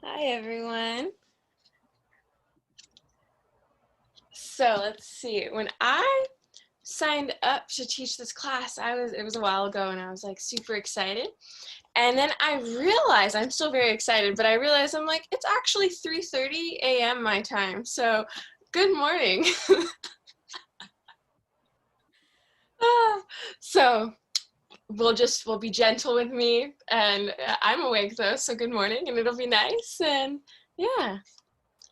Hi, everyone. So let's see. When I signed up to teach this class, it was a while ago, and I was like super excited. And then I realized I'm still very excited, but I realized I'm like it's actually 3:30 a.m. my time. So good morning. So we'll be gentle with me, and I'm awake though, so good morning, and it'll be nice. And yeah.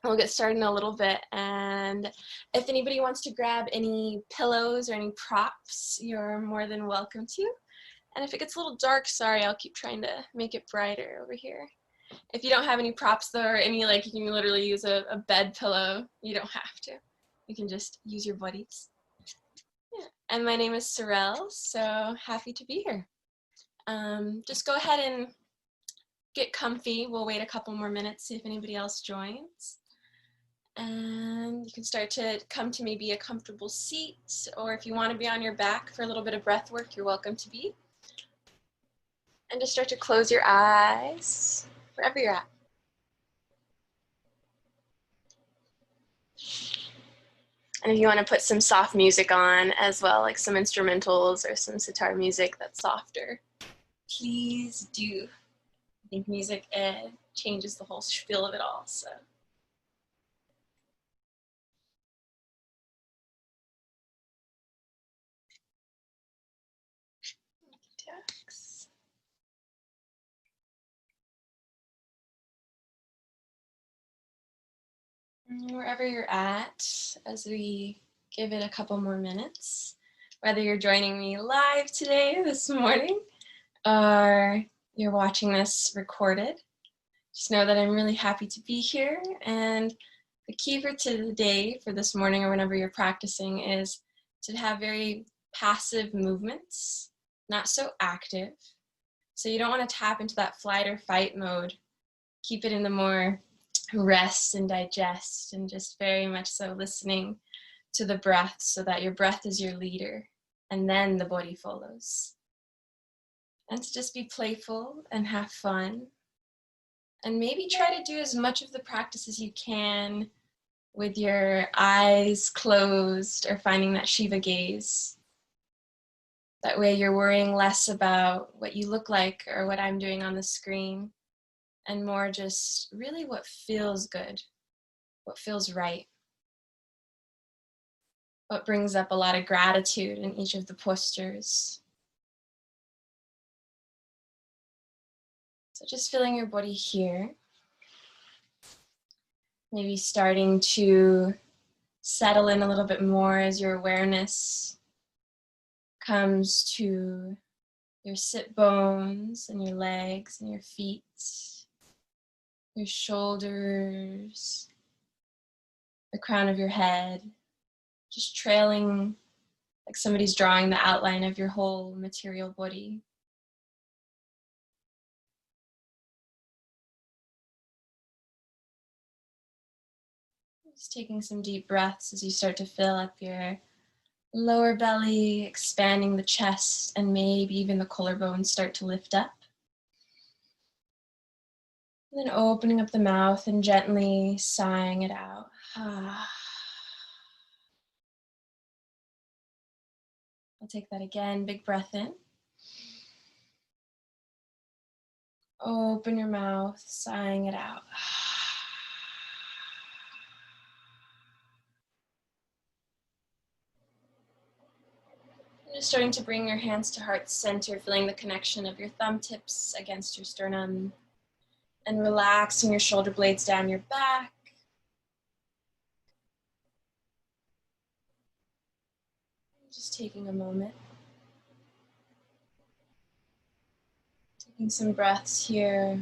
We'll get started in a little bit, and if anybody wants to grab any pillows or any props, you're more than welcome to. And if it gets a little dark, sorry, I'll keep trying to make it brighter over here. If you don't have any props though, or any, like, you can literally use a bed pillow, you don't have to. You can just use your bodies. Yeah. And my name is Sorrell, so happy to be here. Just go ahead and get comfy. We'll wait a couple more minutes, see if anybody else joins. And you can start to come to maybe a comfortable seat, or if you want to be on your back for a little bit of breath work, you're welcome to be. And just start to close your eyes wherever you're at. And if you want to put some soft music on as well, like some instrumentals or some sitar music that's softer, please do. I think music changes the whole feel of it all. So. Wherever you're at, as we give it a couple more minutes, whether you're joining me live today, this morning, or you're watching this recorded, just know that I'm really happy to be here. And the key for today, for this morning or whenever you're practicing, is to have very passive movements, not so active. So you don't want to tap into that flight or fight mode. Keep it in the more rest and digest, and just very much so listening to the breath, so that your breath is your leader and then the body follows. And to just be playful and have fun, and maybe try to do as much of the practice as you can with your eyes closed, or finding that Shiva gaze. That way you're worrying less about what you look like or what I'm doing on the screen, and more just really what feels good, what feels right, what brings up a lot of gratitude in each of the postures. So just feeling your body here. Maybe starting to settle in a little bit more as your awareness comes to your sit bones and your legs and your feet, your shoulders, the crown of your head, just trailing like somebody's drawing the outline of your whole material body. Just taking some deep breaths as you start to fill up your lower belly, expanding the chest, and maybe even the collarbones start to lift up. And then opening up the mouth and gently sighing it out. I'll take that again. Big breath in. Open your mouth, sighing it out. Just starting to bring your hands to heart center, feeling the connection of your thumb tips against your sternum, and relaxing your shoulder blades down your back. Just taking a moment. Taking some breaths here.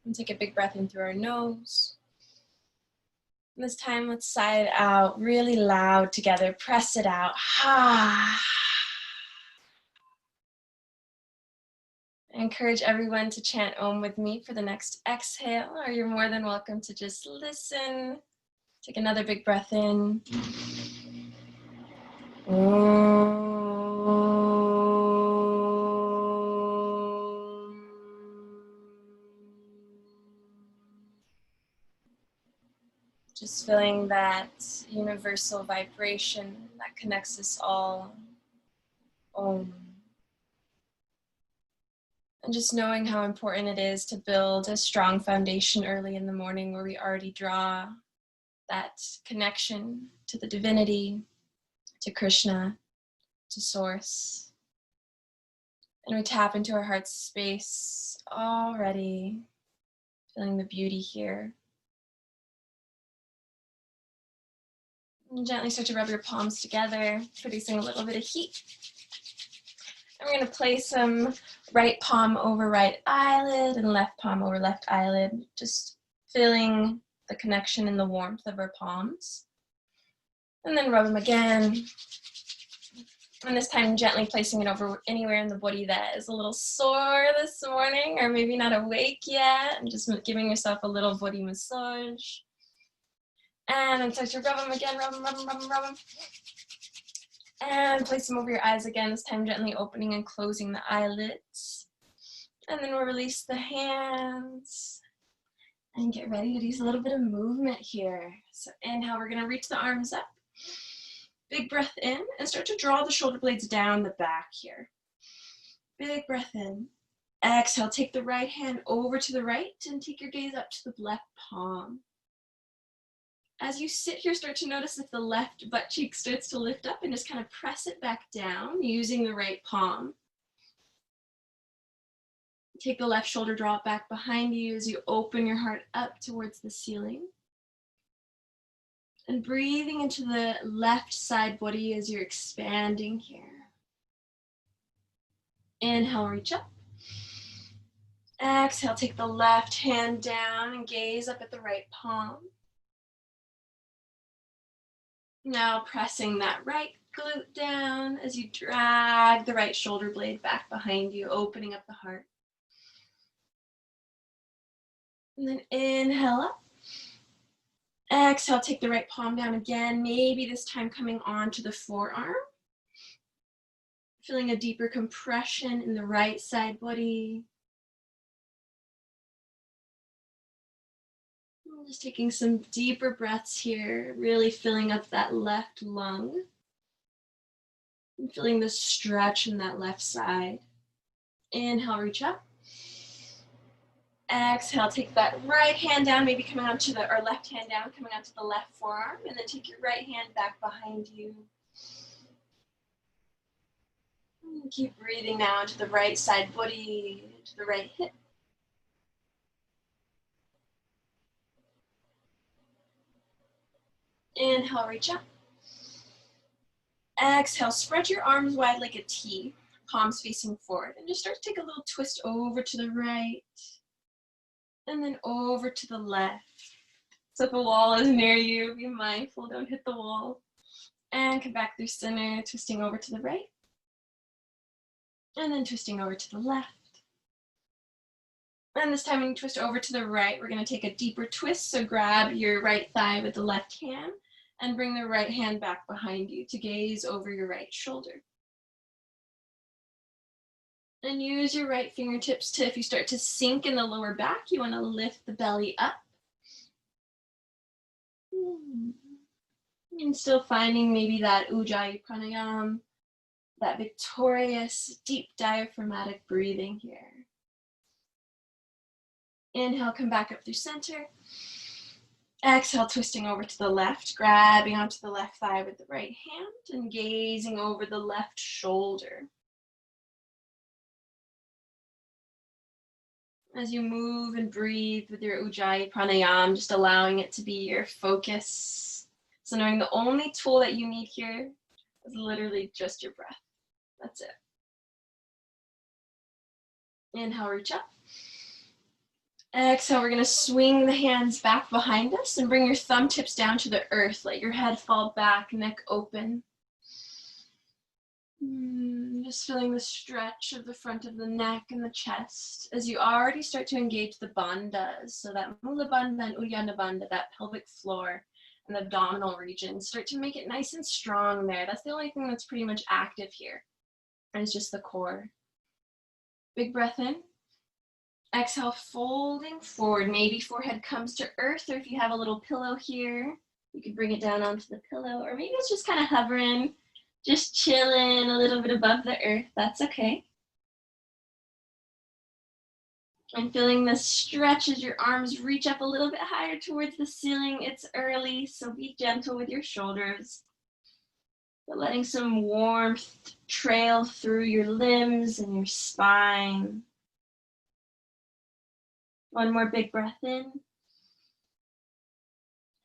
And take a big breath in through our nose. And this time, let's sigh it out really loud together. Press it out. I encourage everyone to chant Om with me for the next exhale, or you're more than welcome to just listen. Take another big breath in. Om. Just feeling that universal vibration that connects us all. Om. And just knowing how important it is to build a strong foundation early in the morning where we already draw that connection to the divinity, to Krishna, to Source. And we tap into our heart's space already, feeling the beauty here. And gently start to rub your palms together, producing a little bit of heat. And we're going to place some right palm over right eyelid and left palm over left eyelid, just feeling the connection and the warmth of our palms. And then rub them again. And this time gently placing it over anywhere in the body that is a little sore this morning or maybe not awake yet, and just giving yourself a little body massage. And then start to rub them again, rub them, rub them, rub them, rub them. And place them over your eyes again, this time gently opening and closing the eyelids. And then we'll release the hands and get ready to use a little bit of movement here. So inhale, we're gonna reach the arms up. Big breath in and start to draw the shoulder blades down the back here. Big breath in. Exhale, take the right hand over to the right and take your gaze up to the left palm. As you sit here, start to notice if the left butt cheek starts to lift up and just kind of press it back down using the right palm. Take the left shoulder, draw it back behind you as you open your heart up towards the ceiling. And breathing into the left side body as you're expanding here. Inhale, reach up. Exhale, take the left hand down and gaze up at the right palm. Now pressing that right glute down as you drag the right shoulder blade back behind you, opening up the heart. And then inhale up. Exhale, take the right palm down again, maybe this time coming onto the forearm. Feeling a deeper compression in the right side body. Just taking some deeper breaths here, really filling up that left lung. And feeling the stretch in that left side. Inhale, reach up. Exhale, take that right hand down, maybe coming onto the, or left hand down, coming onto the left forearm, and then take your right hand back behind you. And keep breathing now into the right side body, to the right hip. Inhale, reach up. Exhale, spread your arms wide like a T, palms facing forward, and just start to take a little twist over to the right, and then over to the left. So if a wall is near you, be mindful, don't hit the wall. And come back through center, twisting over to the right, and then twisting over to the left. And this time when you twist over to the right, we're going to take a deeper twist, so grab your right thigh with the left hand, and bring the right hand back behind you to gaze over your right shoulder. And use your right fingertips to, if you start to sink in the lower back, you want to lift the belly up. And still finding maybe that Ujjayi Pranayama, that victorious, deep diaphragmatic breathing here. Inhale, come back up through center. Exhale, twisting over to the left, grabbing onto the left thigh with the right hand and gazing over the left shoulder. As you move and breathe with your Ujjayi Pranayama, just allowing it to be your focus. So knowing the only tool that you need here is literally just your breath. That's it. Inhale, reach up. Exhale, we're going to swing the hands back behind us and bring your thumb tips down to the earth. Let your head fall back, neck open. Just feeling the stretch of the front of the neck and the chest as you already start to engage the bandhas. So that Mula Bandha and Uddiyana Bandha, that pelvic floor and the abdominal region, start to make it nice and strong there. That's the only thing that's pretty much active here. And it's just the core. Big breath in. Exhale, folding forward. Maybe forehead comes to earth, or if you have a little pillow here, you could bring it down onto the pillow, or maybe it's just kind of hovering, just chilling a little bit above the earth. That's okay. And feeling the stretch as your arms reach up a little bit higher towards the ceiling. It's early, so be gentle with your shoulders. But letting some warmth trail through your limbs and your spine. One more big breath in.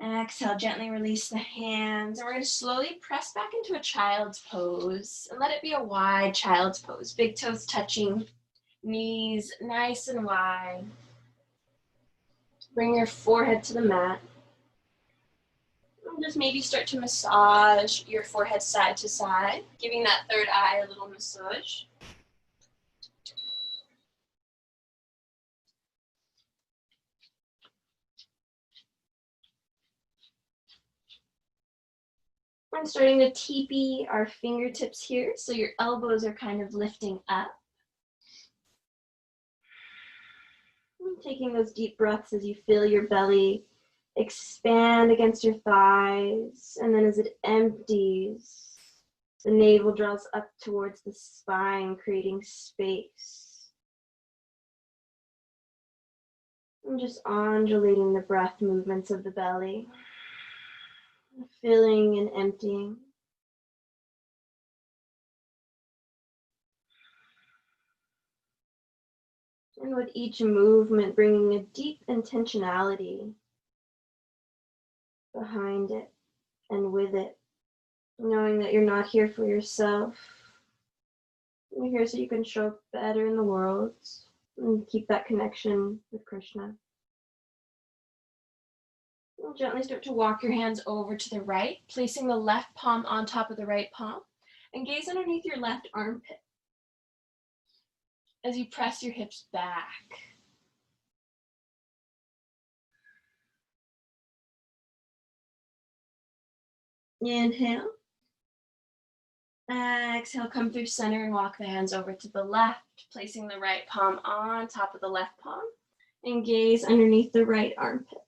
Exhale, gently release the hands. And we're going to slowly press back into a child's pose. And let it be a wide child's pose. Big toes touching, knees nice and wide. Bring your forehead to the mat. And just maybe start to massage your forehead side to side, giving that third eye a little massage. I'm starting to teepee our fingertips here, so your elbows are kind of lifting up. And taking those deep breaths as you feel your belly expand against your thighs, and then as it empties, the navel draws up towards the spine, creating space. And just undulating the breath movements of the belly. Filling and emptying. And with each movement, bringing a deep intentionality behind it and with it. Knowing that you're not here for yourself. You're here so you can show up better in the world and keep that connection with Krishna. And gently start to walk your hands over to the right, placing the left palm on top of the right palm, and gaze underneath your left armpit as you press your hips back. Inhale. Exhale, come through center and walk the hands over to the left, placing the right palm on top of the left palm, and gaze underneath the right armpit.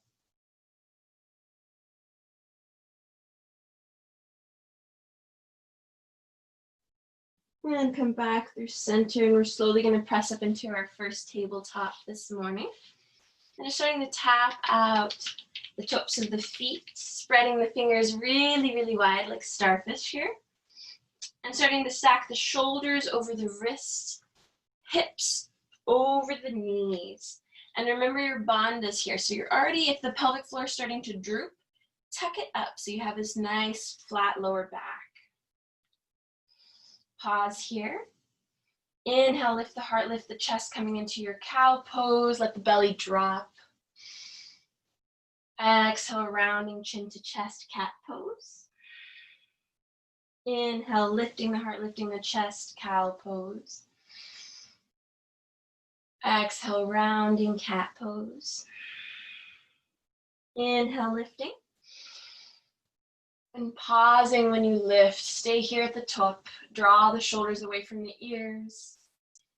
And come back through center, and we're slowly going to press up into our first tabletop this morning. And just starting to tap out the tops of the feet, spreading the fingers really, really wide like starfish here. And starting to stack the shoulders over the wrists, hips over the knees. And remember your bandhas here. So you're already, if the pelvic floor is starting to droop, tuck it up so you have this nice flat lower back. Pause here. Inhale, lift the heart, lift the chest, coming into your cow pose. Let the belly drop. Exhale, rounding chin to chest, cat pose. Inhale, lifting the heart, lifting the chest, cow pose. Exhale, rounding cat pose. Inhale, lifting. And pausing when you lift. Stay here at the top. Draw the shoulders away from the ears.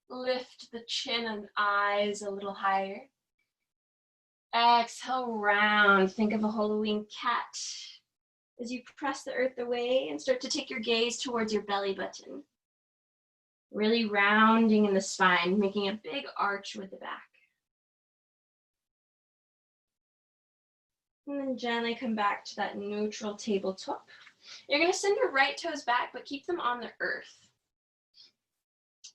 Lift the chin and eyes a little higher. Exhale, round. Think of a Halloween cat as you press the earth away and start to take your gaze towards your belly button. Really rounding in the spine, making a big arch with the back. And then gently come back to that neutral tabletop. You're going to send your right toes back, but keep them on the earth.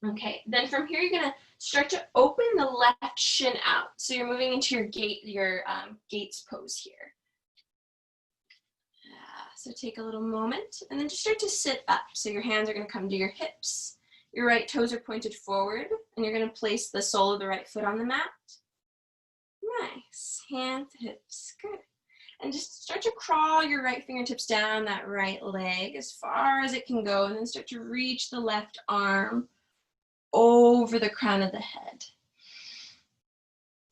Okay, then from here, you're going to start to open the left shin out. So you're moving into your gates pose here. So take a little moment and then just start to sit up. So your hands are going to come to your hips. Your right toes are pointed forward, and you're going to place the sole of the right foot on the mat. Nice. Hands, hips. Good. And just start to crawl your right fingertips down that right leg as far as it can go, and then start to reach the left arm over the crown of the head.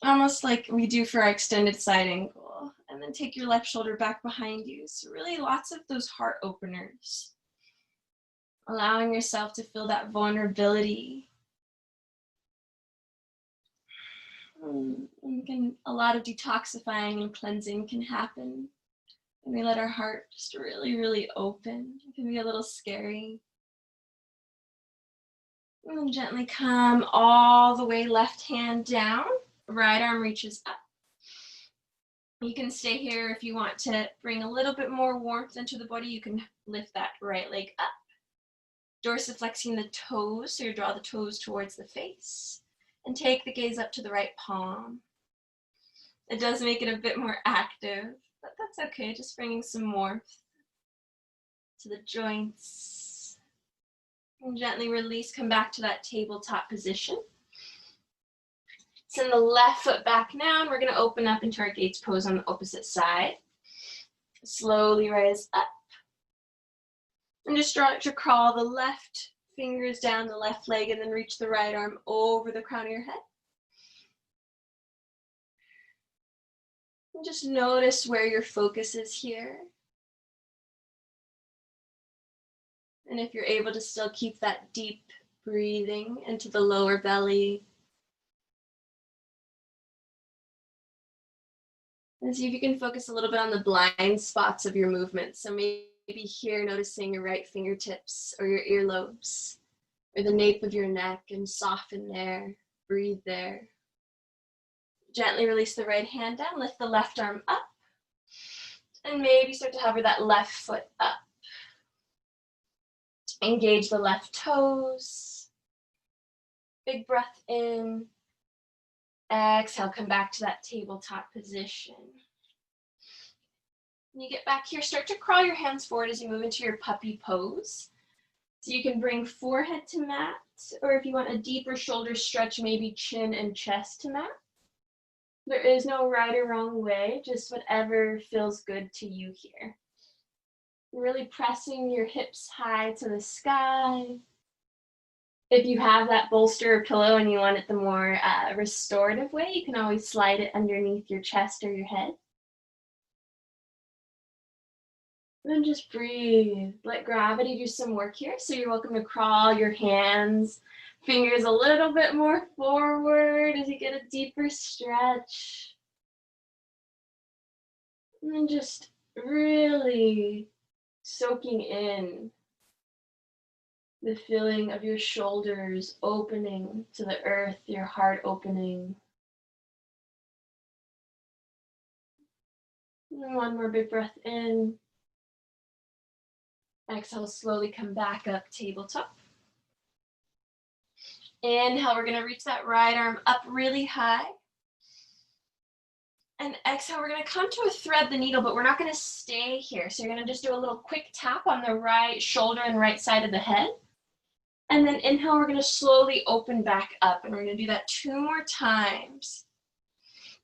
Almost like we do for our extended side angle. And then take your left shoulder back behind you. So really lots of those heart openers. Allowing yourself to feel that vulnerability. A lot of detoxifying and cleansing can happen when we let our heart just really, really open. It can be a little scary. And then gently come all the way, left hand down, right arm reaches up. You can stay here if you want to bring a little bit more warmth into the body. You can lift that right leg up, dorsiflexing the toes, so you draw the toes towards the face, and take the gaze up to the right palm. It does make it a bit more active, but that's okay, just bringing some warmth to the joints. And gently release, come back to that tabletop position. Send the left foot back now, and we're gonna open up into our gates pose on the opposite side. Slowly rise up. And just start to crawl the left fingers down the left leg and then reach the right arm over the crown of your head. And just notice where your focus is here. And if you're able to still keep that deep breathing into the lower belly. And see if you can focus a little bit on the blind spots of your movement. So maybe here noticing your right fingertips or your earlobes or the nape of your neck, and soften there, breathe there. Gently release the right hand down, lift the left arm up, and maybe start to hover that left foot up. Engage the left toes. Big breath in. Exhale, come back to that tabletop position. When you get back here, start to crawl your hands forward as you move into your puppy pose. So you can bring forehead to mat, or if you want a deeper shoulder stretch, maybe chin and chest to mat. There is no right or wrong way, just whatever feels good to you here. Really pressing your hips high to the sky. If you have that bolster or pillow and you want it the more restorative way, you can always slide it underneath your chest or your head. And then just breathe. Let gravity do some work here. So you're welcome to crawl your hands, fingers a little bit more forward as you get a deeper stretch. And then just really soaking in the feeling of your shoulders opening to the earth, your heart opening. And one more big breath in. Exhale, slowly come back up, tabletop. Inhale, we're gonna reach that right arm up really high. And exhale, we're gonna come to a thread the needle, but we're not gonna stay here. So you're gonna just do a little quick tap on the right shoulder and right side of the head. And then inhale, we're gonna slowly open back up, and we're gonna do that 2 more times.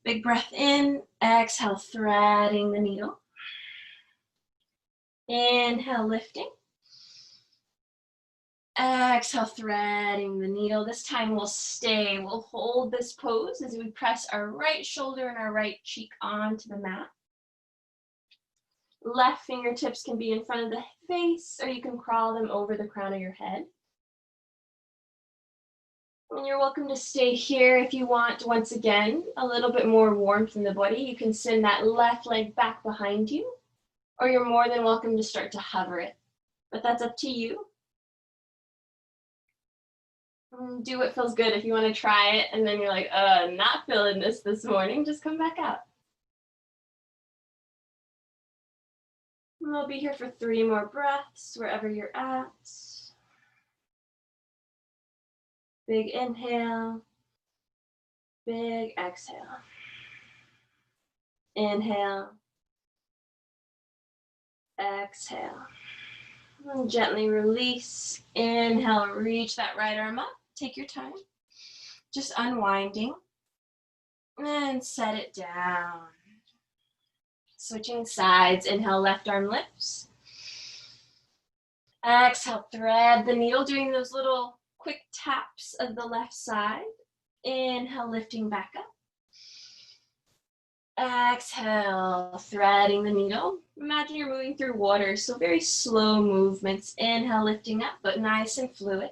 Big breath in, exhale, threading the needle. Inhale, lifting. Exhale, threading the needle. This time we'll stay. We'll hold this pose as we press our right shoulder and our right cheek onto the mat. Left fingertips can be in front of the face, or you can crawl them over the crown of your head. And you're welcome to stay here if you want, once again, a little bit more warmth in the body. You can send that left leg back behind you, or you're more than welcome to start to hover it. But that's up to you. Do what feels good. If you want to try it and then you're like, not feeling this morning, just come back out. And we'll be here for 3 more breaths, wherever you're at. Big inhale, big exhale. Inhale, exhale. And gently release. Inhale, reach that right arm up. Take your time. Just unwinding. And set it down. Switching sides. Inhale, left arm lifts. Exhale, thread the needle, doing those little quick taps of the left side. Inhale, lifting back up. Exhale, threading the needle. Imagine you're moving through water, so very slow movements. Inhale, lifting up, but nice and fluid.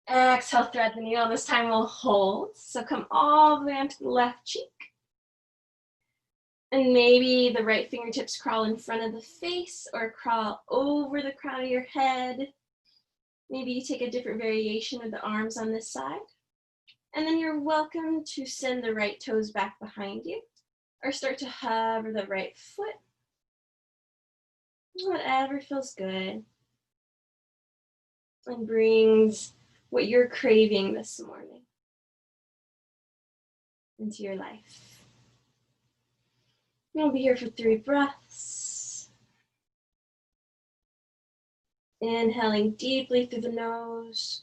Exhale, thread the needle. This time we'll hold. So come all the way onto the left cheek. And maybe the right fingertips crawl in front of the face or crawl over the crown of your head. Maybe you take a different variation of the arms on this side. And then you're welcome to send the right toes back behind you or start to hover the right foot. Whatever feels good and brings what you're craving this morning into your life. You'll be here for 3 breaths. Inhaling deeply through the nose.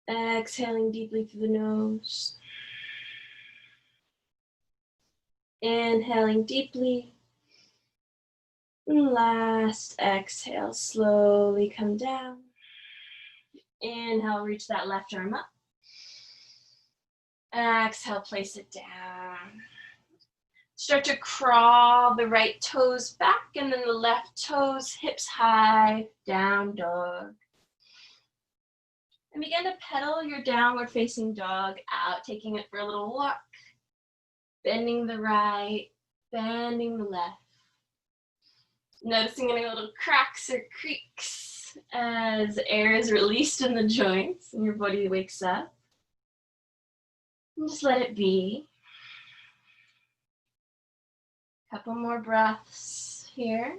Exhaling deeply through the nose. Inhaling deeply. And last exhale, slowly come down. Inhale, reach that left arm up. Exhale, place it down. Start to crawl the right toes back and then the left toes, hips high, down dog. And begin to pedal your downward facing dog out, taking it for a little walk. Bending the right, bending the left. Noticing any little cracks or creaks as air is released in the joints and your body wakes up. And just let it be. Couple more breaths here.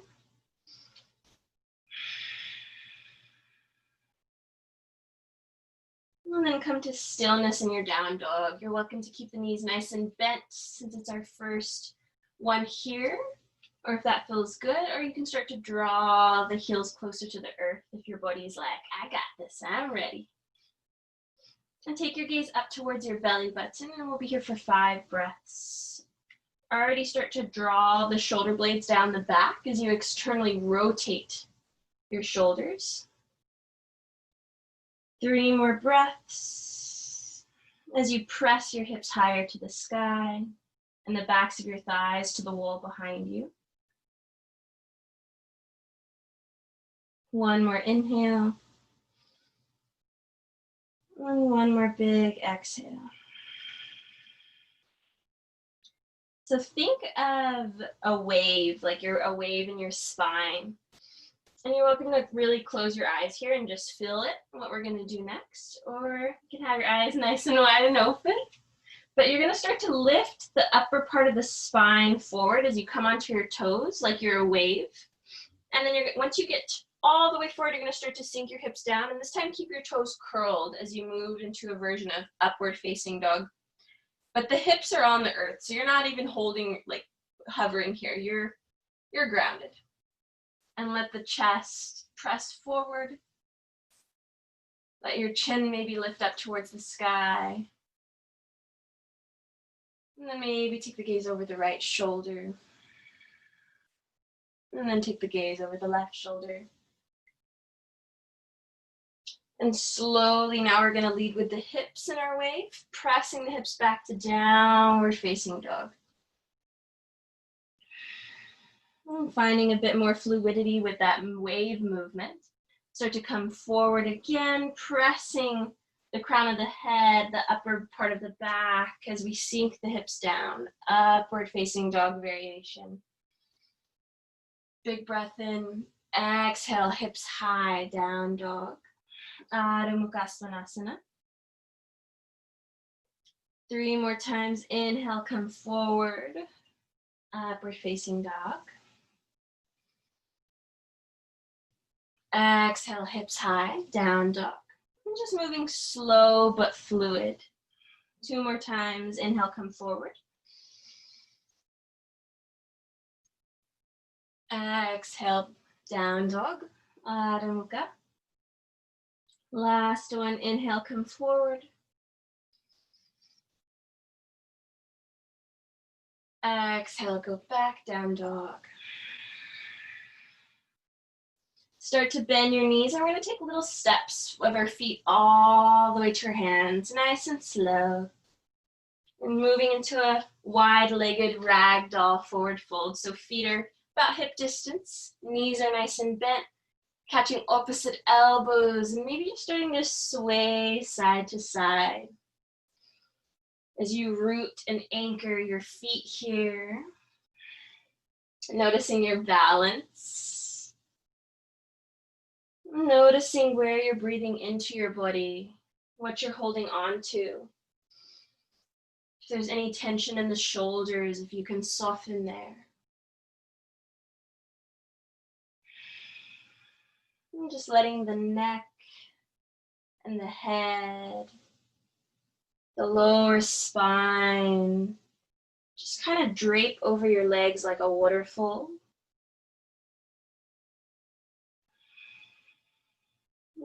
And then come to stillness in your down dog. You're welcome to keep the knees nice and bent since it's our first one here. Or if that feels good, or you can start to draw the heels closer to the earth if your body's like, I got this, I'm ready. And take your gaze up towards your belly button and we'll be here for 5 breaths. Already start to draw the shoulder blades down the back as you externally rotate your shoulders. 3 more breaths as you press your hips higher to the sky and the backs of your thighs to the wall behind you. 1 more inhale. And 1 more big exhale. So think of a wave, like you're a wave in your spine. And you're welcome to really close your eyes here and just feel it, what we're gonna do next. Or you can have your eyes nice and wide and open. But you're gonna start to lift the upper part of the spine forward as you come onto your toes, like you're a wave. And then once you get all the way forward, you're gonna start to sink your hips down. And this time, keep your toes curled as you move into a version of upward facing dog. But the hips are on the earth, so you're not even holding, like hovering here. You're grounded. And let the chest press forward. Let your chin maybe lift up towards the sky. And then maybe take the gaze over the right shoulder. And then take the gaze over the left shoulder. And slowly now we're gonna lead with the hips in our wave, pressing the hips back to downward facing dog. And finding a bit more fluidity with that wave movement. Start to come forward again, pressing the crown of the head, the upper part of the back as we sink the hips down, upward facing dog variation. Big breath in, exhale, hips high, down dog. Adho Mukha Svanasana. 3 more times, inhale, come forward, upward facing dog. Exhale, hips high, down dog. And just moving slow but fluid. 2 more times, inhale, come forward. Exhale, down dog, Adho Mukha. Last one, inhale, come forward. Exhale, go back, down dog. Start to bend your knees, and we're gonna take little steps of our feet all the way to your hands, nice and slow. We're moving into a wide-legged ragdoll forward fold. So feet are about hip distance, knees are nice and bent, Catching opposite elbows and maybe just starting to sway side to side as you root and anchor your feet here. Noticing your balance. Noticing where you're breathing into your body, what you're holding on to. If there's any tension in the shoulders, if you can soften there. And just letting the neck and the head, the lower spine, just kind of drape over your legs like a waterfall.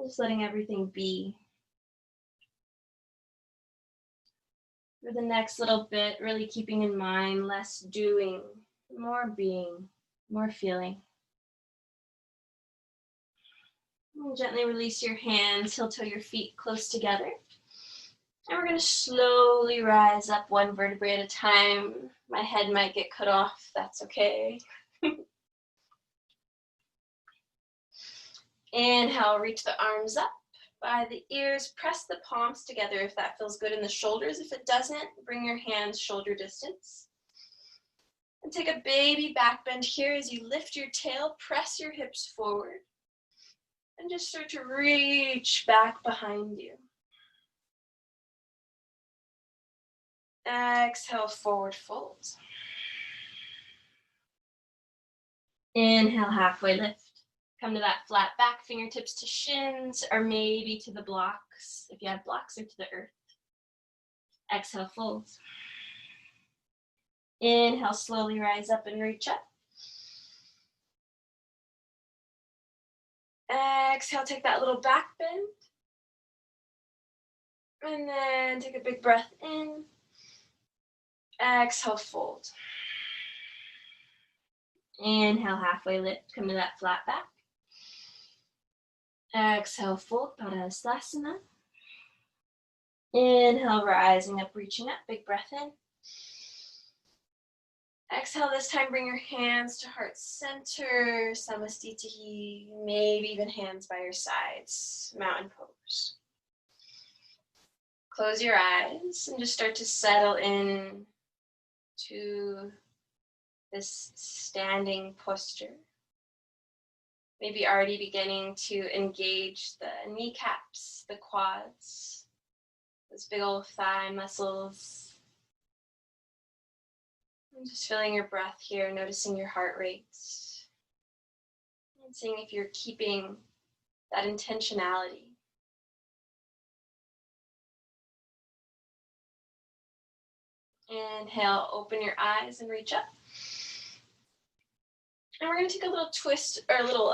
Just letting everything be. For the next little bit, really keeping in mind less doing, more being, more feeling. And gently release your hands, heel-toe your feet close together. And we're going to slowly rise up one vertebrae at a time. My head might get cut off, that's okay. Inhale, reach the arms up by the ears. Press the palms together if that feels good in the shoulders. If it doesn't, bring your hands shoulder distance. And take a baby back bend here as you lift your tail, press your hips forward. And just start to reach back behind you. Exhale, forward fold. Inhale, halfway lift. Come to that flat back, fingertips to shins, or maybe to the blocks, if you have blocks, or to the earth. Exhale, fold. Inhale, slowly rise up and reach up. Exhale, take that little back bend. And then take a big breath in. Exhale, fold. Inhale, halfway lift, come to that flat back. Exhale, fold, Sorrell Asana. Inhale, rising up, reaching up, big breath in. Exhale, this time bring your hands to heart center, Samastitihi, maybe even hands by your sides, mountain pose. Close your eyes and just start to settle in to this standing posture. Maybe already beginning to engage the kneecaps, the quads, those big old thigh muscles. And just feeling your breath here, noticing your heart rates. And seeing if you're keeping that intentionality. Inhale, open your eyes and reach up. And we're going to take a little twist or a little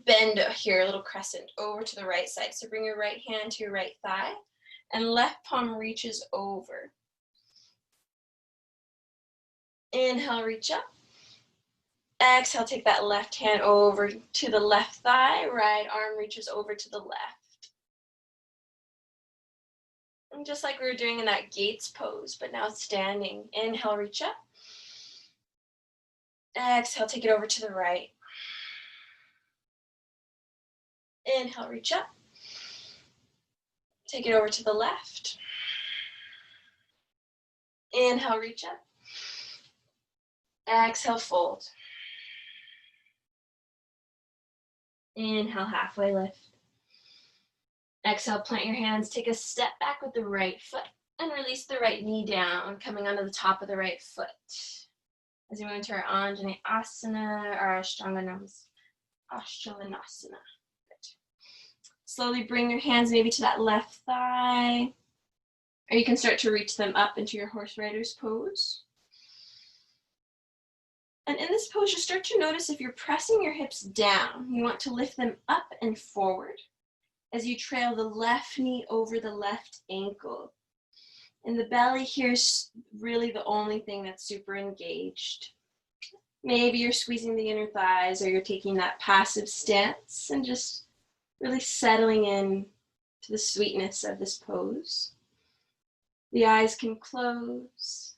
bend here, a little crescent over to the right side. So bring your right hand to your right thigh and left palm reaches over. Inhale, reach up. Exhale, take that left hand over to the left thigh. Right arm reaches over to the left. And just like we were doing in that Gates pose, but now standing. Inhale, reach up. Exhale, take it over to the right. Inhale, reach up. Take it over to the left. Inhale, reach up. Exhale, fold. Inhale, halfway lift. Exhale, plant your hands, take a step back with the right foot and release the right knee down, coming onto the top of the right foot. As we move into our Anjane Asana or Ashtanganasana. Slowly bring your hands maybe to that left thigh, or you can start to reach them up into your horse rider's pose. And in this pose, you start to notice if you're pressing your hips down, you want to lift them up and forward as you trail the left knee over the left ankle. And the belly here is really the only thing that's super engaged. Maybe you're squeezing the inner thighs or you're taking that passive stance and just really settling in to the sweetness of this pose. The eyes can close.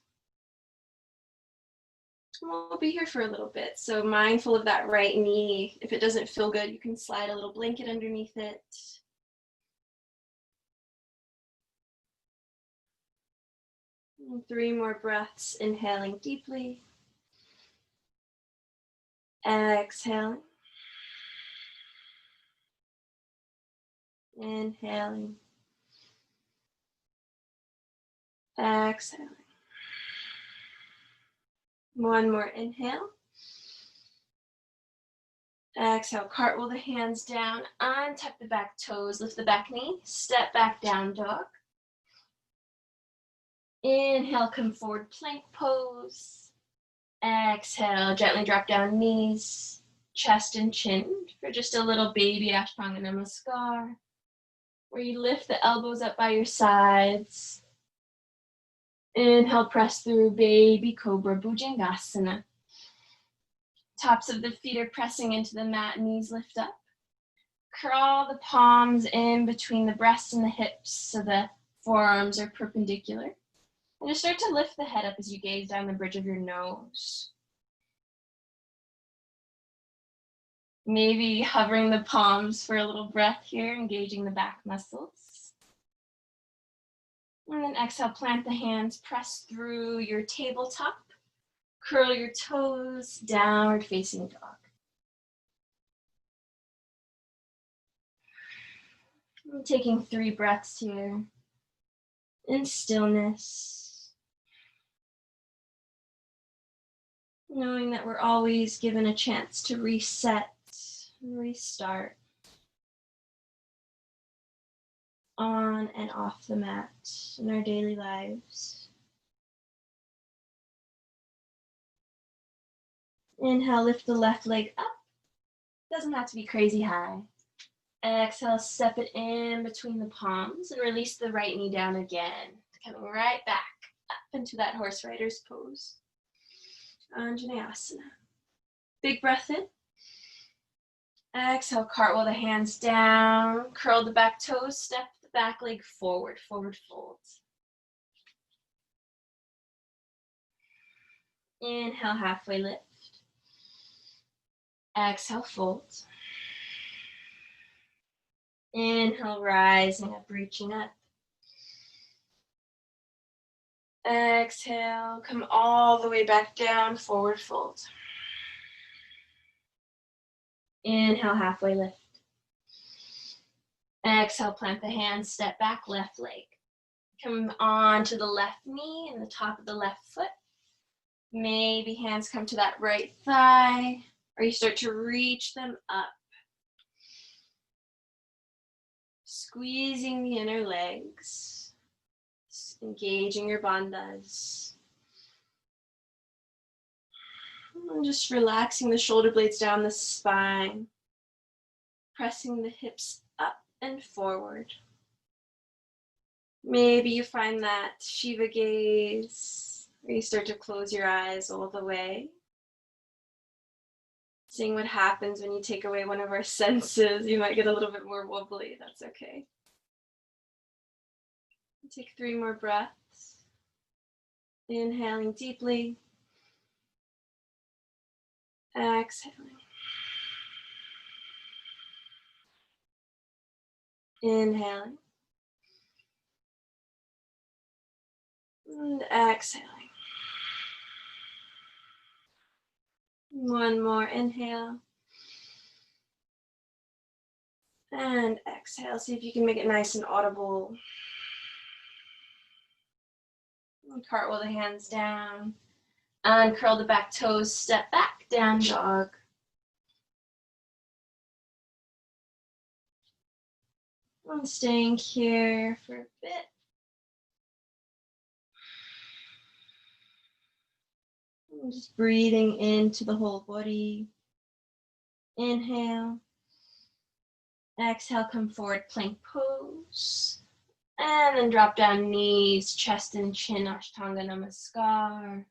We'll be here for a little bit, so mindful of that right knee. If it doesn't feel good, you can slide a little blanket underneath it. And 3 more breaths, inhaling deeply. Exhaling. Inhaling. Exhaling. One more inhale. Exhale, cartwheel the hands down, untuck the back toes, lift the back knee, step back, down dog. Inhale, come forward, plank pose. Exhale, gently drop down knees, chest and chin for just a little baby Ashtanga Namaskar, where you lift the elbows up by your sides. Inhale, press through baby cobra Bhujangasana. Tops of the feet are pressing into the mat, knees lift up. Crawl the palms in between the breasts and the hips so the forearms are perpendicular. And just start to lift the head up as you gaze down the bridge of your nose. Maybe hovering the palms for a little breath here, engaging the back muscles. And then exhale, plant the hands, press through your tabletop. Curl your toes, downward facing dog. I'm taking 3 breaths here in stillness. Knowing that we're always given a chance to reset and restart on and off the mat in our daily lives. Inhale, lift the left leg up. Doesn't have to be crazy high. Exhale, step it in between the palms and release the right knee down again. Coming right back up into that horse rider's pose. Anjana Asana. Big breath in. Exhale, cartwheel the hands down. Curl the back toes, step the back leg forward, forward fold. Inhale, halfway lift. Exhale, fold. Inhale, rising up, reaching up. Exhale, come all the way back down, forward fold. Inhale, halfway lift. Exhale, plant the hands, step back, left leg. Come on to the left knee and the top of the left foot. Maybe hands come to that right thigh, or you start to reach them up. Squeezing the inner legs, engaging your bandhas. And just relaxing the shoulder blades down the spine, pressing the hips up and forward. Maybe you find that Shiva gaze, where you start to close your eyes all the way. Seeing what happens when you take away one of our senses. You might get a little bit more wobbly, that's okay. Take 3 more breaths. Inhaling deeply. Exhaling. Inhaling. And exhaling. One more inhale. And exhale. See if you can make it nice and audible. And cartwheel the hands down. Uncurl the back toes, step back, down dog. I'm staying here for a bit. I'm just breathing into the whole body. Inhale. Exhale, come forward, plank pose. And then drop down knees, chest and chin, Ashtanga Namaskar.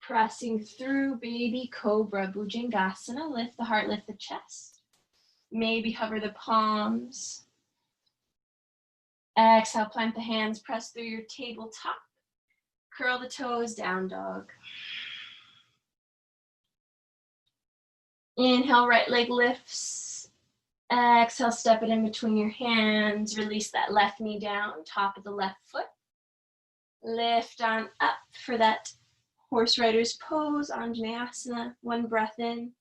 Pressing through baby cobra Bhujangasana. Lift the heart, lift the chest. Maybe hover the palms. Exhale, plant the hands, press through your tabletop. Curl the toes, down dog. Inhale, right leg lifts. Exhale, step it in between your hands. Release that left knee down, top of the left foot. Lift on up for that horse rider's pose, Anjali Asana. One breath in.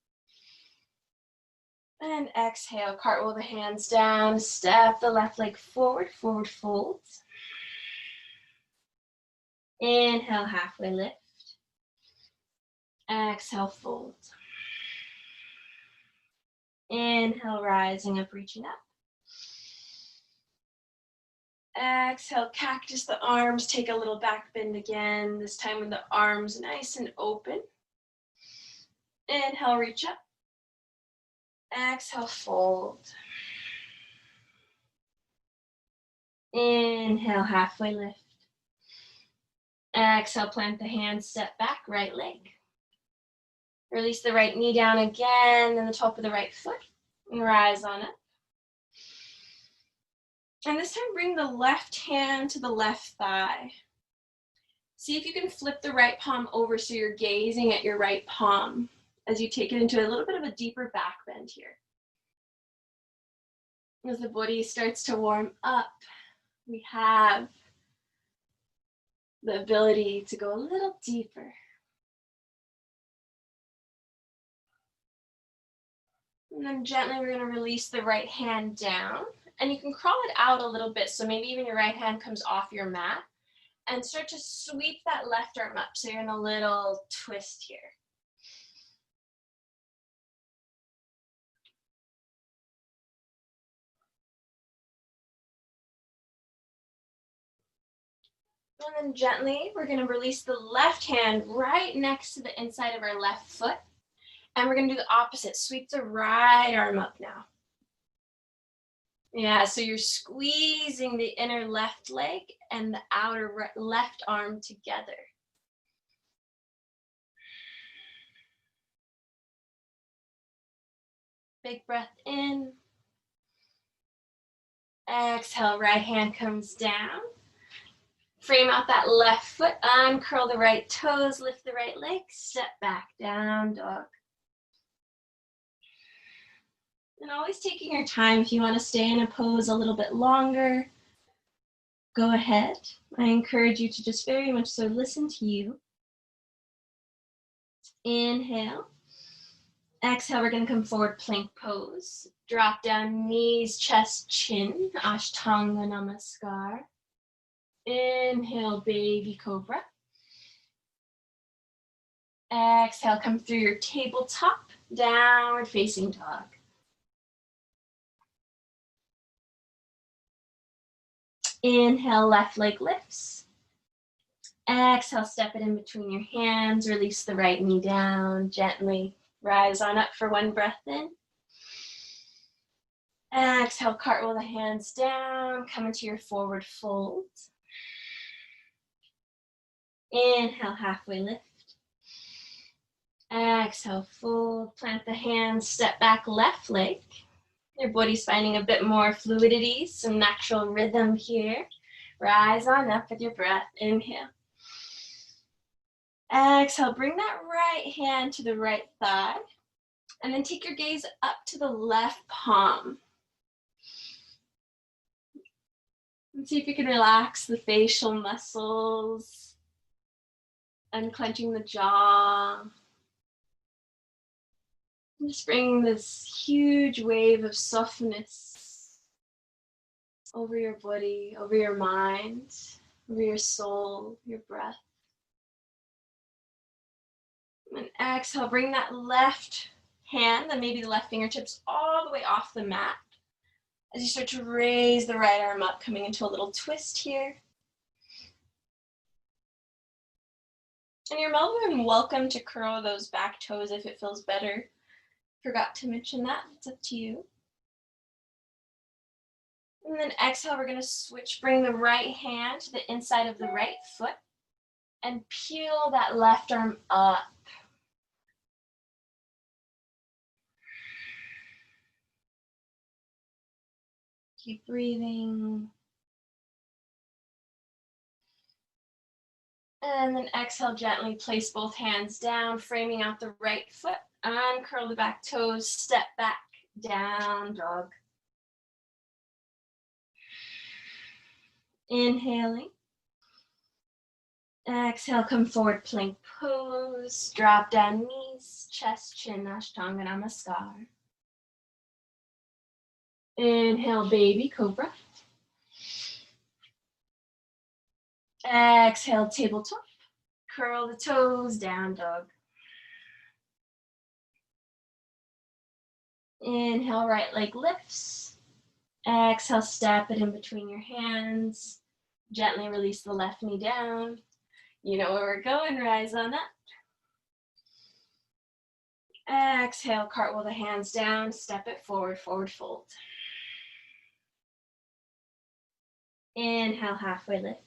And exhale, cartwheel the hands down. Step the left leg forward, forward fold. Inhale, halfway lift. Exhale, fold. Inhale, rising up, reaching up. Exhale, cactus the arms. Take a little back bend again. This time with the arms nice and open. Inhale, reach up. Exhale, fold. Inhale, halfway lift. Exhale, plant the hands, step back, right leg. Release the right knee down again, and the top of the right foot. And rise on up. And this time, bring the left hand to the left thigh. See if you can flip the right palm over so you're gazing at your right palm as you take it into a little bit of a deeper back bend here. As the body starts to warm up, we have the ability to go a little deeper. And then gently we're going to release the right hand down. And you can crawl it out a little bit, so maybe even your right hand comes off your mat. And start to sweep that left arm up, so you're in a little twist here. And then gently, we're going to release the left hand right next to the inside of our left foot. And we're going to do the opposite. Sweep the right arm up now. Yeah, so you're squeezing the inner left leg and the outer left arm together. Big breath in. Exhale, right hand comes down. Frame out that left foot, uncurl the right toes, lift the right leg, step back, down dog. And always taking your time. If you want to stay in a pose a little bit longer, go ahead. I encourage you to just very much so listen to you. Inhale. Exhale, we're going to come forward, plank pose. Drop down, knees, chest, chin, Ashtanga Namaskar. Inhale, baby cobra. Exhale, come through your tabletop, downward facing dog. Inhale, left leg lifts. Exhale, step it in between your hands, release the right knee down, gently rise on up for one breath in. Exhale, cartwheel the hands down, come into your forward fold. Inhale, halfway lift. Exhale, fold, plant the hands, step back, left leg. Your body's finding a bit more fluidity, some natural rhythm here. Rise on up with your breath, inhale. Exhale, bring that right hand to the right thigh. And then take your gaze up to the left palm. And see if you can relax the facial muscles, unclenching the jaw. And just bringing this huge wave of softness over your body, over your mind, over your soul, your breath. And exhale, bring that left hand and maybe the left fingertips all the way off the mat as you start to raise the right arm up, coming into a little twist here. And you're more than welcome to curl those back toes if it feels better. Forgot to mention that, it's up to you. And then exhale, we're going to switch, bring the right hand to the inside of the right foot and peel that left arm up. Keep breathing. And then exhale, gently place both hands down, framing out the right foot, Uncurl the back toes, step back, down dog. Inhaling. Exhale, come forward, plank pose. Drop down knees, chest, chin, Ashtanga Namaskar. Inhale, baby cobra. Exhale, tabletop. Curl the toes, down dog. Inhale, right leg lifts. Exhale, step it in between your hands. Gently release the left knee down. You know where we're going, rise on up. Exhale, cartwheel the hands down, step it forward, forward fold. Inhale, halfway lift.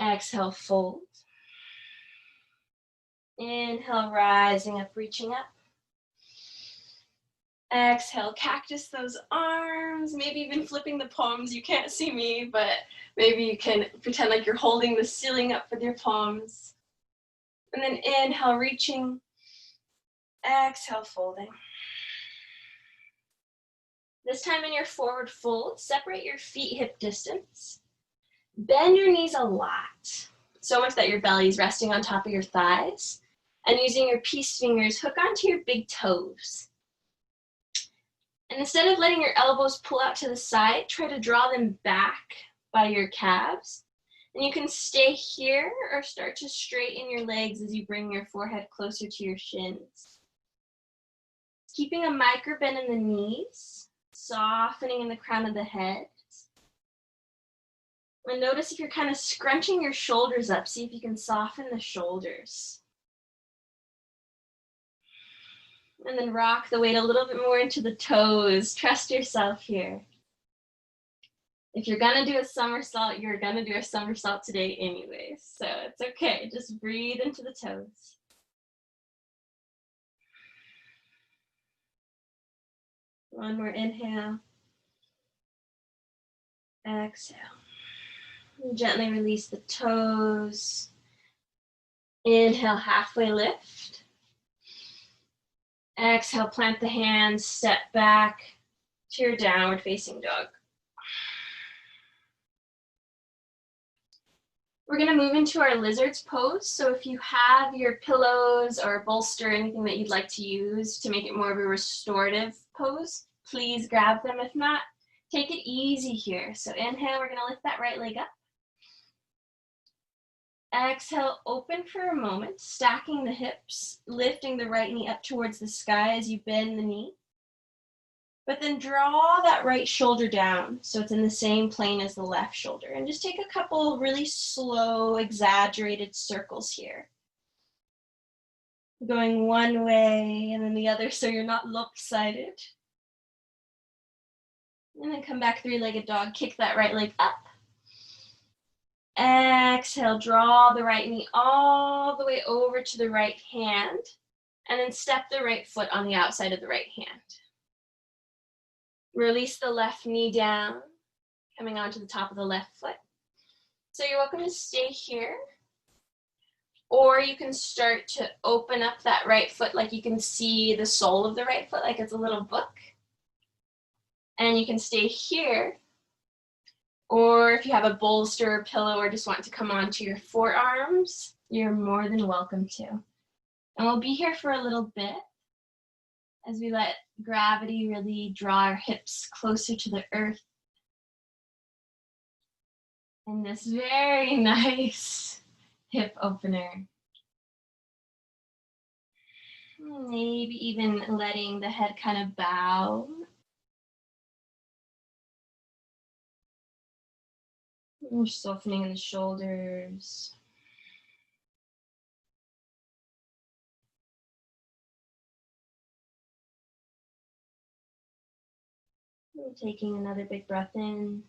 Exhale, fold. Inhale, rising up, reaching up. Exhale, cactus those arms, maybe even flipping the palms. You can't see me, but maybe you can pretend like you're holding the ceiling up with your palms. And then inhale, reaching. Exhale, folding. This time in your forward fold, separate your feet hip distance. Bend your knees a lot, so much that your belly is resting on top of your thighs. And using your peace fingers, hook onto your big toes. And instead of letting your elbows pull out to the side, try to draw them back by your calves. And you can stay here or start to straighten your legs as you bring your forehead closer to your shins. Keeping a micro bend in the knees, softening in the crown of the head. And notice if you're kind of scrunching your shoulders up, see if you can soften the shoulders. And then rock the weight a little bit more into the toes. Trust yourself here. If you're gonna do a somersault, you're gonna do a somersault today anyways. So it's okay, just breathe into the toes. One more inhale. Exhale. And gently release the toes. Inhale, halfway lift. Exhale, plant the hands, step back to your downward facing dog. We're gonna move into our lizard's pose. So if you have your pillows or bolster, anything that you'd like to use to make it more of a restorative pose, please grab them. If not, take it easy here. So inhale, we're gonna lift that right leg up. Exhale, open for a moment, stacking the hips, lifting the right knee up towards the sky as you bend the knee. But then draw that right shoulder down so it's in the same plane as the left shoulder. And just take a couple really slow, exaggerated circles here. Going one way and then the other so you're not lopsided. And then come back three-legged dog, kick that right leg up. Exhale, draw the right knee all the way over to the right hand, and then step the right foot on the outside of the right hand. Release the left knee down, coming onto the top of the left foot. So you're welcome to stay here, or you can start to open up that right foot like you can see the sole of the right foot like it's a little book. And you can stay here. Or if you have a bolster or pillow or just want to come onto your forearms, you're more than welcome to. And we'll be here for a little bit as we let gravity really draw our hips closer to the earth. And this very nice hip opener. Maybe even letting the head kind of bow. We're softening in the shoulders. We're taking another big breath in.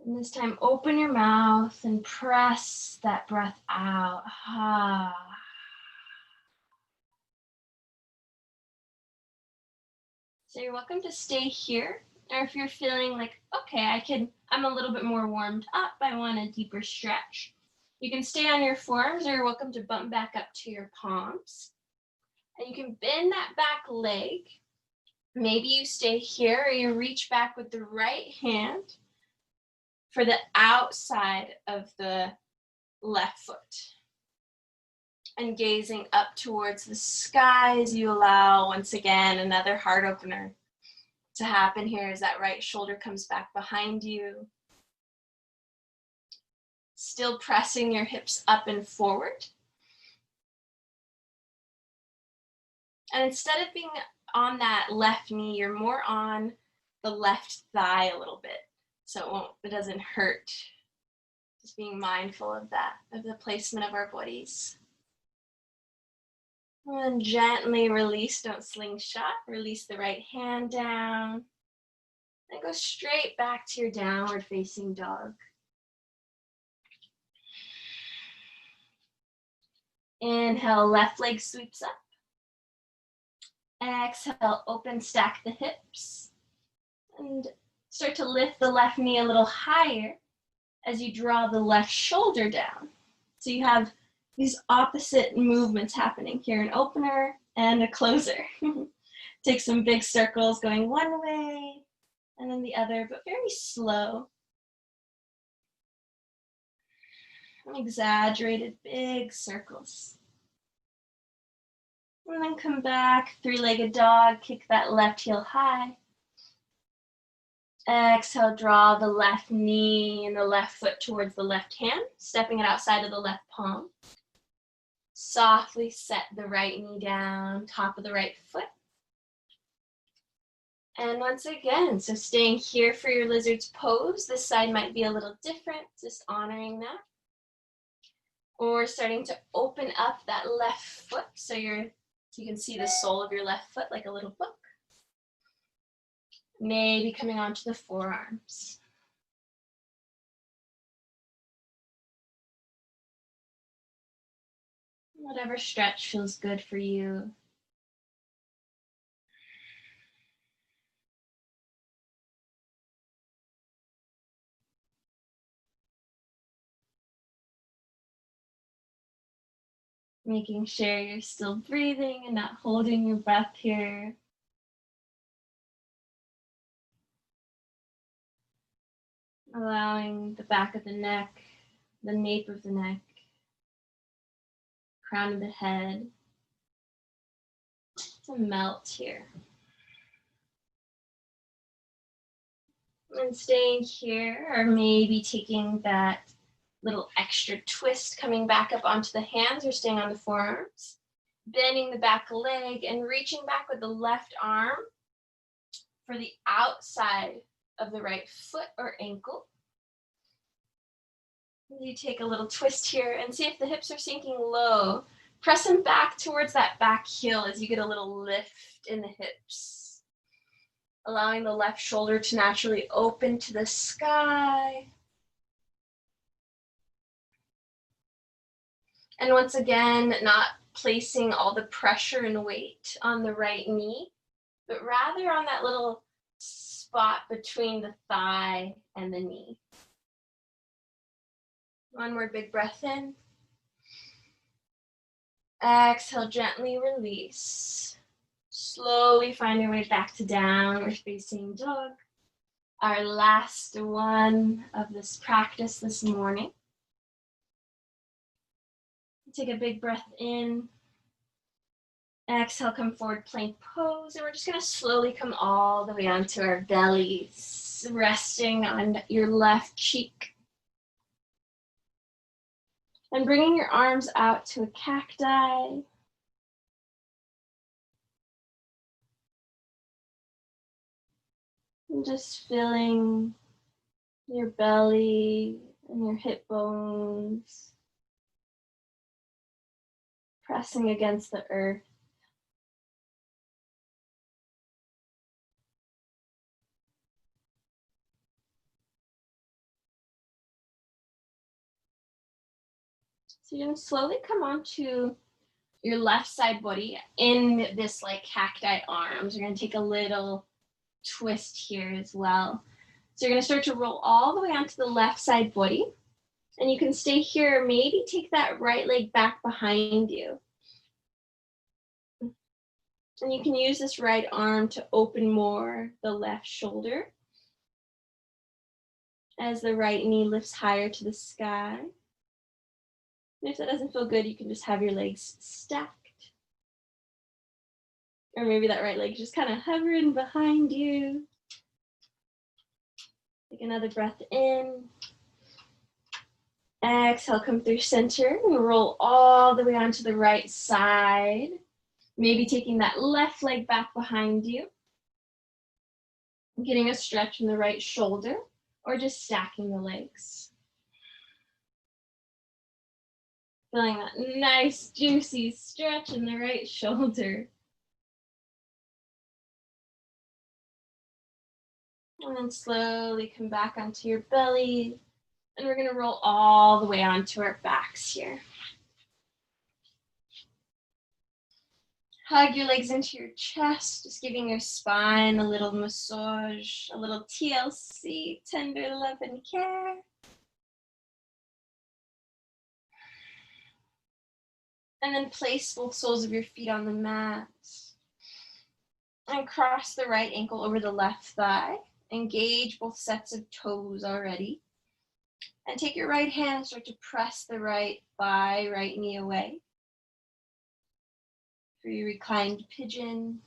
And this time, open your mouth and press that breath out. Ah. So you're welcome to stay here. Or if you're feeling like, okay, I'm a little bit more warmed up, I want a deeper stretch, You can stay on your forearms, or you're welcome to bump back up to your palms. And you can bend that back leg. Maybe you stay here, or you reach back with the right hand for the outside of the left foot. And gazing up towards the sky as you allow, once again, another heart opener to happen here as that right shoulder comes back behind you. Still pressing your hips up and forward. And instead of being on that left knee, you're more on the left thigh a little bit, so it doesn't hurt. Just being mindful of that, of the placement of our bodies. And gently release, don't slingshot. Release the right hand down. And go straight back to your downward facing dog. Inhale, left leg sweeps up. Exhale, open, stack the hips. And start to lift the left knee a little higher as you draw the left shoulder down. So you have these opposite movements happening here, an opener and a closer. Take some big circles going one way and then the other, but very slow. Exaggerated big circles. And then come back, three-legged dog, kick that left heel high. Exhale, draw the left knee and the left foot towards the left hand, stepping it outside of the left palm. Softly set the right knee down, top of the right foot. And once again, so staying here for your lizard's pose. This side might be a little different, just honoring that. Or starting to open up that left foot so you can see the sole of your left foot like a little book. Maybe coming onto the forearms. Whatever stretch feels good for you. Making sure you're still breathing and not holding your breath here. Allowing the back of the neck, the nape of the neck, crown of the head to melt here. And staying here, or maybe taking that little extra twist coming back up onto the hands or staying on the forearms. Bending the back leg and reaching back with the left arm for the outside of the right foot or ankle. You take a little twist here and see if the hips are sinking low. Press them back towards that back heel as you get a little lift in the hips. Allowing the left shoulder to naturally open to the sky. And once again, not placing all the pressure and weight on the right knee, but rather on that little spot between the thigh and the knee. One more big breath in. Exhale, gently release. Slowly find your way back to downward facing dog. Our last one of this practice this morning. Take a big breath in. Exhale, come forward, plank pose. And we're just going to slowly come all the way onto our bellies, resting on your left cheek. And bringing your arms out to a cacti. And just feeling your belly and your hip bones. Pressing against the earth. So you're going to slowly come onto your left side body in this like cacti arms. You're going to take a little twist here as well. So you're going to start to roll all the way onto the left side body. And you can stay here, maybe take that right leg back behind you. And you can use this right arm to open more the left shoulder as the right knee lifts higher to the sky. And if that doesn't feel good, you can just have your legs stacked. Or maybe that right leg just kind of hovering behind you. Take another breath in. Exhale, come through center and roll all the way onto the right side. Maybe taking that left leg back behind you. Getting a stretch in the right shoulder or just stacking the legs. Feeling that nice, juicy stretch in the right shoulder. And then slowly come back onto your belly. And we're gonna roll all the way onto our backs here. Hug your legs into your chest, just giving your spine a little massage, a little TLC, tender love and care. And then place both soles of your feet on the mat. And cross the right ankle over the left thigh. Engage both sets of toes already. And take your right hand and start to press the right thigh, right knee away. For your reclined pigeon.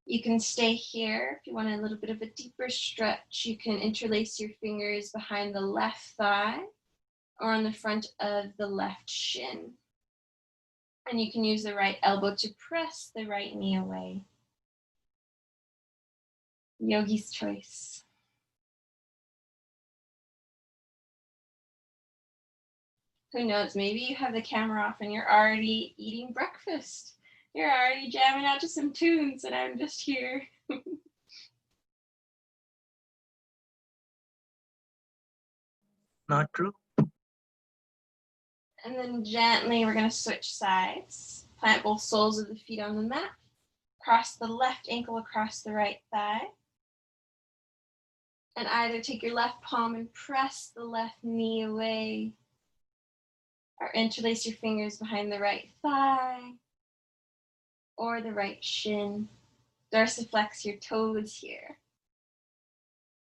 You can stay here. If you want a little bit of a deeper stretch, you can interlace your fingers behind the left thigh or on the front of the left shin. And you can use the right elbow to press the right knee away. Yogi's choice. Who knows, maybe you have the camera off and you're already eating breakfast. You're already jamming out to some tunes and I'm just here. Not true. And then gently, we're gonna switch sides. Plant both soles of the feet on the mat. Cross the left ankle across the right thigh. And either take your left palm and press the left knee away, or interlace your fingers behind the right thigh or the right shin. Dorsiflex your toes here.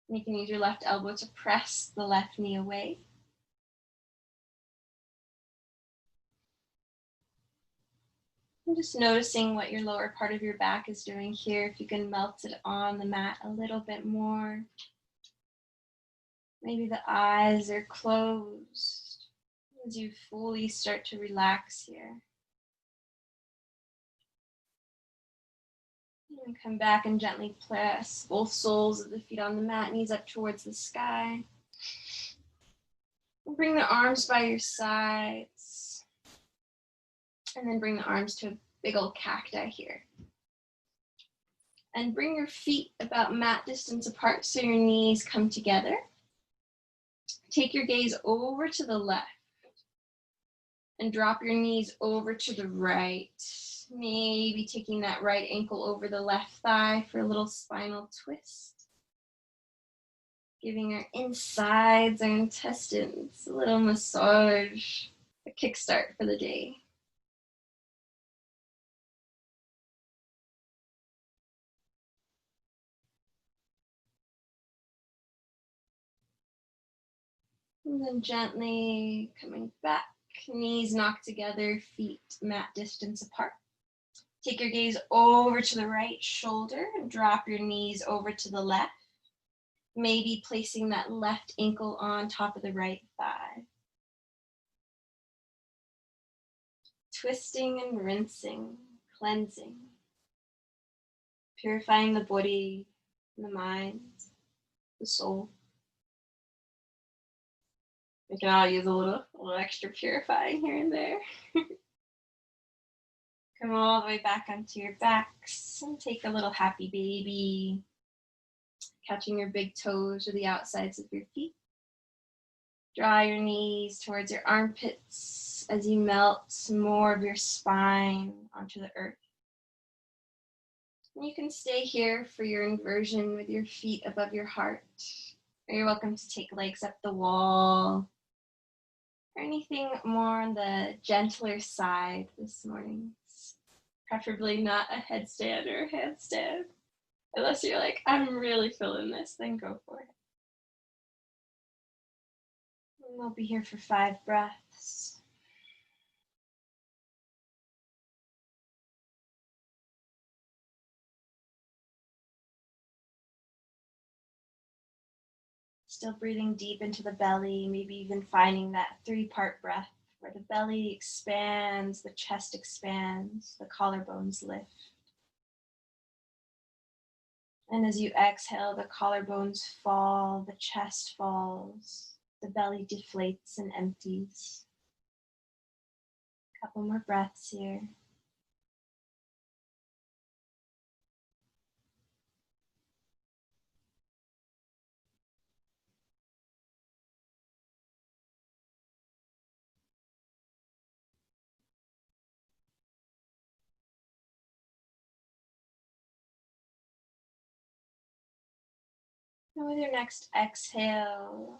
And you can use your left elbow to press the left knee away. And just noticing what your lower part of your back is doing here. If you can melt it on the mat a little bit more. Maybe the eyes are closed as you fully start to relax here. And come back and gently press both soles of the feet on the mat, knees up towards the sky. And bring the arms by your sides. And then bring the arms to a big old cacti here. And bring your feet about mat distance apart so your knees come together. Take your gaze over to the left. And drop your knees over to the right. Maybe taking that right ankle over the left thigh for a little spinal twist. Giving our insides, our intestines, a little massage, a kickstart for the day. And then gently coming back, knees knocked together, feet mat distance apart. Take your gaze over to the right shoulder and drop your knees over to the left. Maybe placing that left ankle on top of the right thigh. Twisting and rinsing, cleansing. Purifying the body, the mind, the soul. We can all use a little extra purifying here and there. Come all the way back onto your backs and take a little happy baby. Catching your big toes or the outsides of your feet. Draw your knees towards your armpits as you melt more of your spine onto the earth. And you can stay here for your inversion with your feet above your heart. Or you're welcome to take legs up the wall or anything more on the gentler side this morning. Preferably not a headstand or a handstand. Unless you're like, I'm really feeling this, then go for it. And we'll be here for 5 breaths. Still breathing deep into the belly, maybe even finding that 3-part breath where the belly expands, the chest expands, the collarbones lift. And as you exhale, the collarbones fall, the chest falls, the belly deflates and empties. A couple more breaths here. And with your next exhale,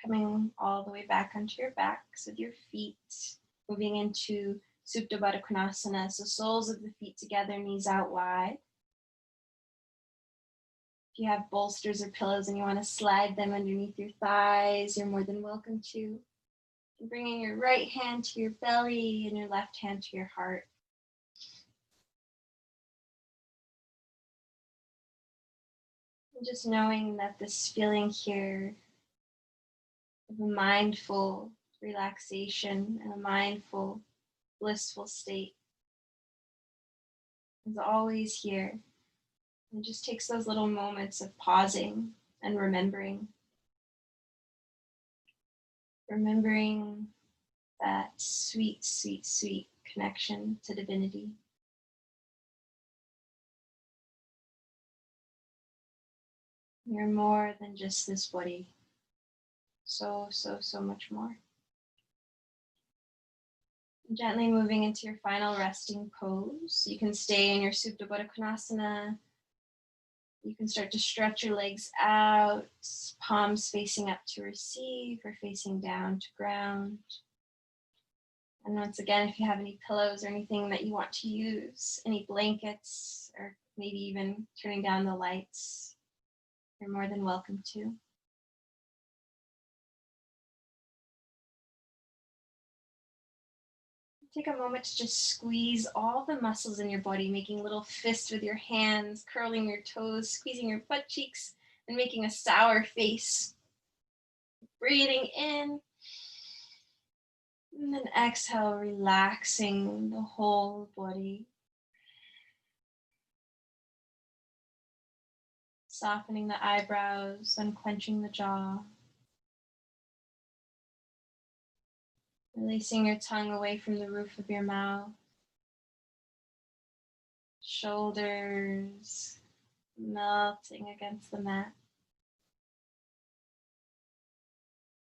coming all the way back onto your backs with your feet, moving into Supta Baddha Konasana, so soles of the feet together, knees out wide. If you have bolsters or pillows and you want to slide them underneath your thighs, you're more than welcome to. And bringing your right hand to your belly and your left hand to your heart. And just knowing that this feeling here of a mindful relaxation and a mindful, blissful state is always here. It just takes those little moments of pausing and remembering that sweet, sweet, sweet connection to divinity. You're more than just this body. So, so, so much more. Gently moving into your final resting pose. You can stay in your Supta Baddha Konasana. You can start to stretch your legs out, palms facing up to receive or facing down to ground. And once again, if you have any pillows or anything that you want to use, any blankets, or maybe even turning down the lights, you're more than welcome to. Take a moment to just squeeze all the muscles in your body, making little fists with your hands, curling your toes, squeezing your butt cheeks, and making a sour face. Breathing in, and then exhale, relaxing the whole body. Softening the eyebrows, unclenching the jaw. Releasing your tongue away from the roof of your mouth. Shoulders melting against the mat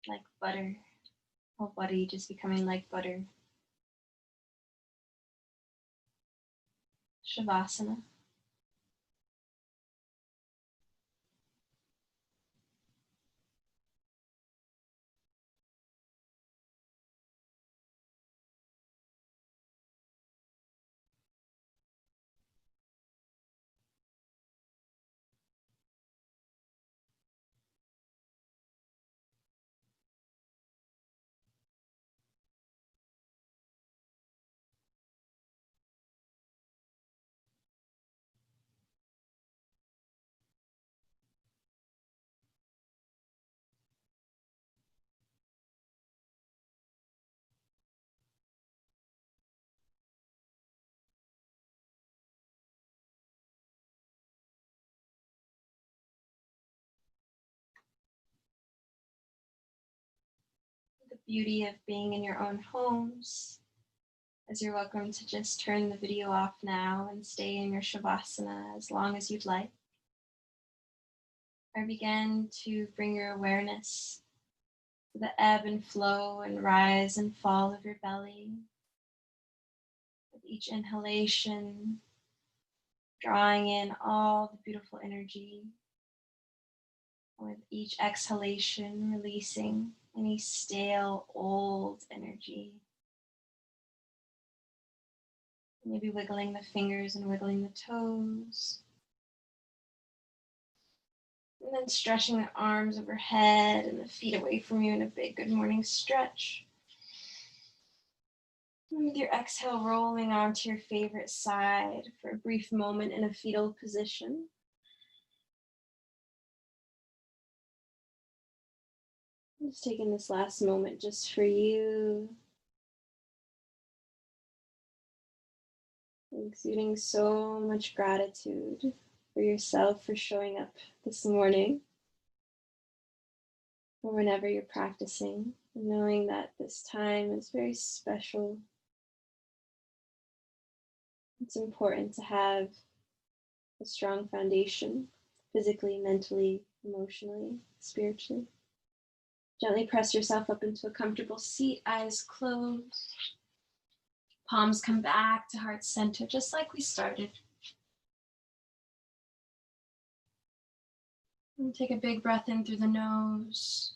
like butter. Whole body just becoming like butter. Shavasana. The beauty of being in your own homes, as you're welcome to just turn the video off now and stay in your Shavasana as long as you'd like. Or begin to bring your awareness to the ebb and flow and rise and fall of your belly. With each inhalation, drawing in all the beautiful energy, With each exhalation, releasing any stale, old energy. Maybe wiggling the fingers and wiggling the toes. And then stretching the arms overhead and the feet away from you in a big good morning stretch. And with your exhale, rolling onto your favorite side for a brief moment in a fetal position. Just taking this last moment just for you. Exuding so much gratitude for yourself for showing up this morning or whenever you're practicing, and knowing that this time is very special. It's important to have a strong foundation, physically, mentally, emotionally, spiritually. Gently press yourself up into a comfortable seat, eyes closed. Palms come back to heart center, just like we started. And take a big breath in through the nose.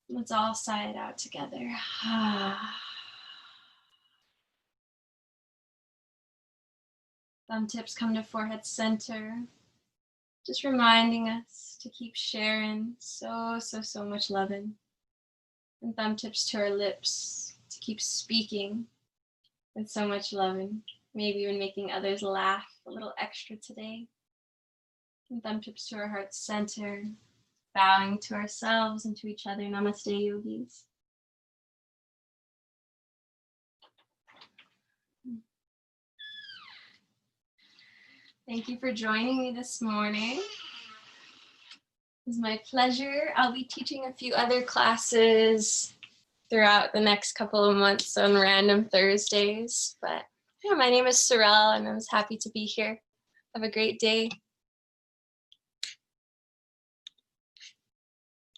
Let's all sigh it out together. Thumb tips come to forehead center. Just reminding us to keep sharing so much loving. And thumb tips to our lips to keep speaking with so much loving. Maybe even making others laugh a little extra today. And thumb tips to our heart center. Bowing to ourselves and to each other. Namaste, yogis. Thank you for joining me this morning. It was my pleasure. I'll be teaching a few other classes throughout the next couple of months on random Thursdays. But yeah, my name is Sorrell and I was happy to be here. Have a great day.